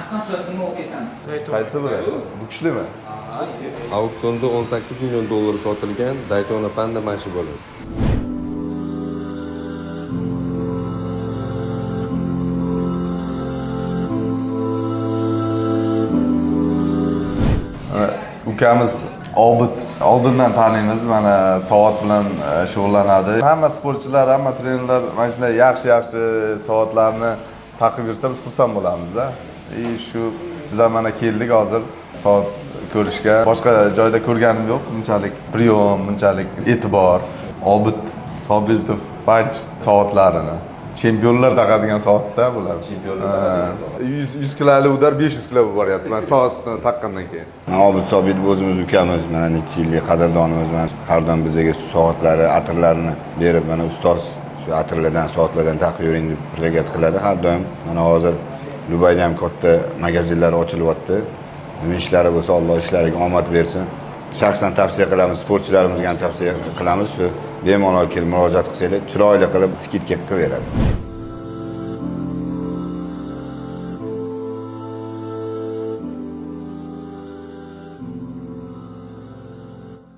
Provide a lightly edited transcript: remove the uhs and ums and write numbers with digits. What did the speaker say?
Taqqan soatini o'qib ketaman. Qaysi biri? Bu kuchlimi? Auksionda 18 million dollar sotilgan Daytona Panda mana shu bo'ladi. Ukamiz Obid oldindan taniymiz, mana soat bilan shug'ullanadi. Hamma sportchilar, hamma trenerlar mana shunday yaxshi soatlarni taqib yursa biz xursand bo'lamiz-da. Shu biz ham mana keldik hozir soat ko'rishga. Boshqa joyda ko'rganim yo'q, bunchalik priyom, bunchalik e'tibor. Obid Sobitov Faj soatlarini chempionlar taqadigan soatda bular. Chempionlar 100 kiloli udar 500 kilo boryapti. Men soatni taqqandan keyin. Obid Sobitov o'zimiz ukamiz, mana necha yillik qadrdonimiz, mana har doim bizga soatlari, atirlarini berib, mana ustoz shu atirlardan, soatlardan taqib yuring deb harakat qiladi har doim. Mana hozir Dubayda ham katta magazinlar ochilyapti. Nima ishlari bo'lsa, Alloh ishlariga omad bersin. Shaxsan tavsiya qilamiz, sportchilarimizga ham tavsiya qilamiz. Shu bemalol kelib murojaat qilsanglar, chiroyli qilib skidka qilib beradi.